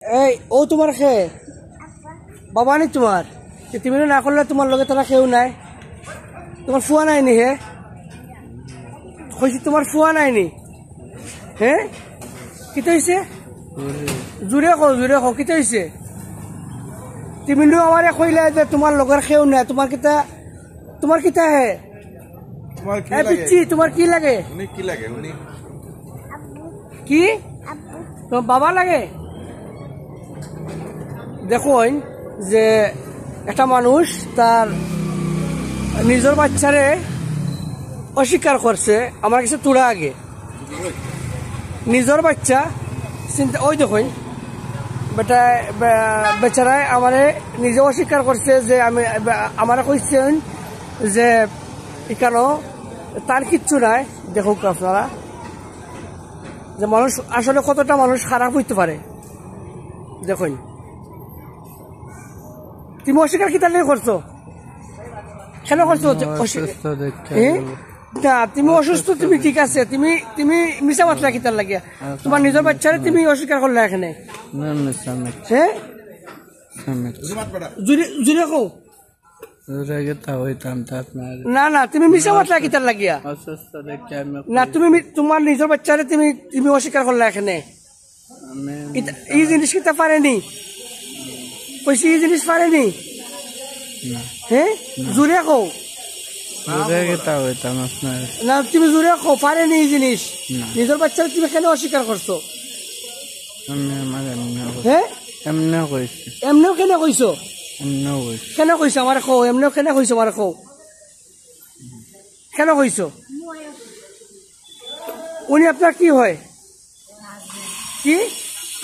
এই ও তোমার খেয়ে বাবা নি তোমার তুমি না করলে তোমার লগে তারা কেউ নাই তোমার ফুয়া নাইনি হে কইছি তোমার ফুয়া নাইনি হ্যাঁ কিতা হইছে জুড়ে কো কিতা হইছে তুমি আমারে কইলা যে তোমার লগের কেউ নাই তোমার কিতা হে পিচ্ছি তোমার কি লাগে কি তোমার বাবা লাগে দেখুন যে একটা মানুষ তার নিজের বাচ্চারে অস্বীকার করছে আমার কাছে তোরা আগে নিজের বাচ্চা চিন্তা ওই দেখুন বেচারায় আমারে নিজে অস্বীকার করছে যে আমি আমারে কইছেন যে এখানে তার কিচ্ছু নাই দেখুক আপনারা যে মানুষ আসলে কতটা মানুষ খারাপ হইতে পারে দেখুন তুমি অস্বীকার কি তার করছো কেন করছো না তুমি অসুস্থ তুমি ঠিক আছে তুমি মিশা মাত্রা কি তার লাগিয়া তোমার নিজের বাচ্চারে তুমি অস্বীকার করলে এখানে হ্যাঁ জুড়ে কো না না তুমি মিশা মাত্রা কি তার লাগিয়া না তুমি তোমার নিজের বাচ্চারে তুমি অস্বীকার করলে এখানে এই জিনিস কিতা পারেনি কইছি এই জিনিস পারেনি হ্যাঁ জুড়ে কো না তুমি জুড়ে কো পারেনি এই জিনিস নিজের বাচ্চারে তুমি কেন অস্বীকার করছো হ্যাঁ এমনিও কেন কইছো কেন কইছো আমার কো এমনিও কেন কইছো আমার কো কেন কইছো উনি আপনার কি হয় কি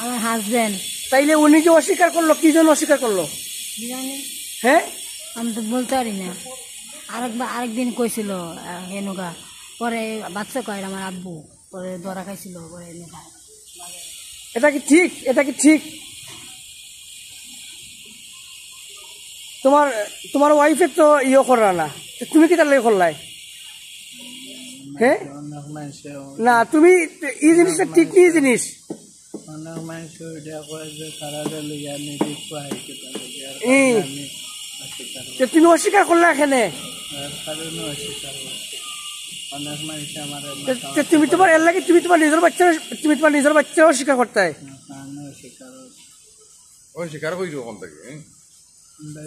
আমার হাজবেন্ড তাইলে উনি যে অস্বীকার করলো কি জন্য অস্বীকার করলো হ্যাঁ আমি তো বলতে পারি না আরেকদিন কইছিল এনেকা পরে বাচ্চা কয় আমার আব্বু পরে ধরা খাইছিল পরে এটা কি ঠিক তোমার ওয়াইফে তো ইয়ে করা না তুমি কি তার লাগে করলাই হ্যাঁ না তুমি এই জিনিসটা ঠিক নেই জিনিস তুমি অস্বীকার করলে এখানে তুমি তোমার এর লাগে তুমি তোমার নিজের বাচ্চা অস্বীকার করতে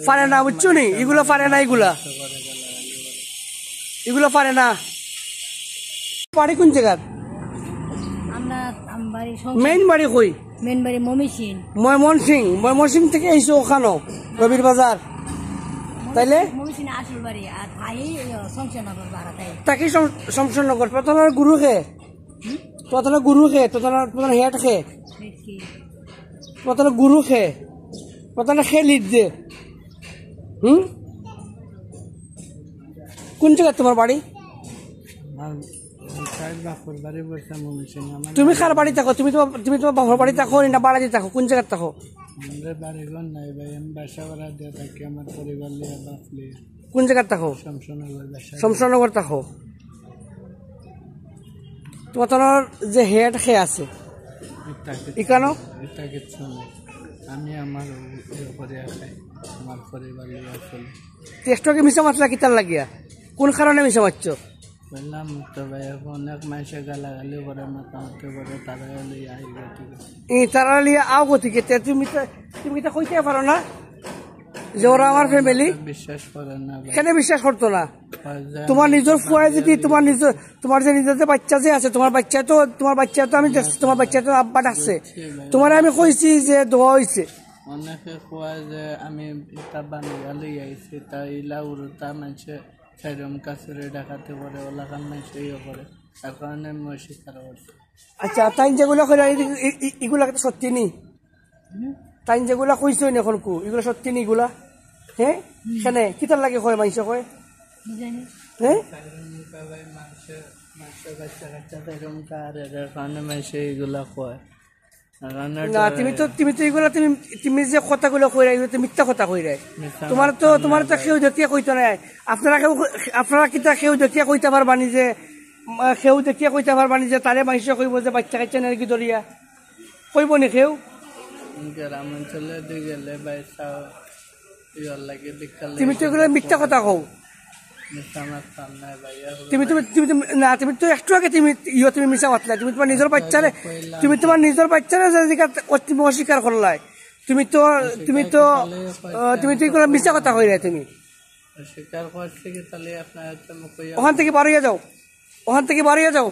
পারে না বুঝছো নি এগুলো পারে না এগুলো পারে না বাড়ি কোন জায়গার মেইন বাড়ি কই মেইন বাড়ি ময়মনসিং থেকে এসো ওখানো রবির বাজার তাইলে তাকে শমশানগর প্রথমে গুরু খে প্রথমে হেড খে প্রথমে গুরু খে প্রথমে খে লিড দে কোন জায়গা তোমার বাড়ি তুমি কার বাড়ি থাকো তুমি তোমার বাবার বাড়ি থাকো না বাড়াতে থাকো কোন জায়গায় থাকো কোন জায়গায় থাকো শমশানগর থাকো তোমার তোমার যে হেড খেয়ে আছে এখানো আমি আমার পরিবার টেস্টকে মিশা মাত্রা কিতার লাগিয়া কোন কারণে মিশা মারছ বললাম তো ভাই অনেক মানুষের গালাগালি করে মাতামাতি করে তারা লিয়ে আও গতিকে তুমি তো কইতে পারো না যে ওরা আমার ফ্যামিলি বিশ্বাস করে না কেন বিশ্বাস করতো না তোমার নিজের ফুয়ায় যদি তোমার যে নিজের যে বাচ্চা যে আছে তোমার বাচ্চা তো আমি তোমার বাচ্চা তো আব্বা ডাকছে তোমার আমি কইছি যে দোয়া হইছে অনেকে কয় যে আমি ইটা বানিয়ে লই আইছি তা ইলা উড়তা মানুষে সেরম কাছরে ডাকাতে পারে ওলাকান মানুষে ইয়ে করে তার কারণে আমি অস্বীকার করছি আচ্ছা তাই যেগুলো করে এগুলা তো সত্যি নি তাই যেগুলা কইছো নি এখন কু এগুলো সত্যি নি এগুলা হ্যাঁ কেন কিতার লাগে কয় মানুষ কয় হ্যাঁ মানুষের বাচ্চা কাচ্চা সেরম কার এর কারণে মানুষে এগুলা কয় না তুমি তো এগুলা তুমি যে কথাগুলো কই রাই মিথ্যা কথা কই রাই তোমার তো কেউ দেখিয়া কইতো না আপনারা কিতা কেউ দেখিয়া কইতে পারবানি যে কেউ দেখিয়া কইতে পারবানি যে তারে মানুষে কইব যে বাচ্চা কাচ্চা নাকি দরিয়া কইব নি কেউ গ্রাম অঞ্চলে দিয়ে গেলে বাইসা ইয়ার লাগে দেখালে তুমি তো এগুলো মিথ্যা কথা কও। আমার সামনে ভাইয়া তুমি তুমি তুমি তুমি- না তুমি তো একটু আগে তুমি মিশা মাতলা, তুমি তোমার নিজের বাচ্চারে, তুমি তোমার নিজের বাচ্চারে তুমি অস্বীকার করলাই। তুমি তো তুমি তো তুমি তো এগুলো মিশা কথা কই না। তুমি স্বীকার করছে কি তাহলে আপনার ওখান থেকে বাড়িয়ে যাও, ওখান থেকে বাড়িয়ে যাও,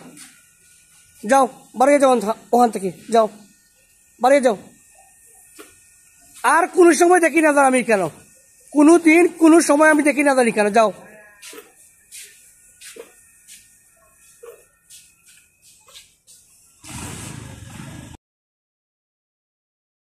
যাও বাড়িয়ে যাও, ওখান থেকে যাও, বাড়িয়ে যাও। আর কোনো সময় দেখি না জানি আমি কেন, কোনো দিন কোনো সময় আমি দেখি না জানি কেন, যাও।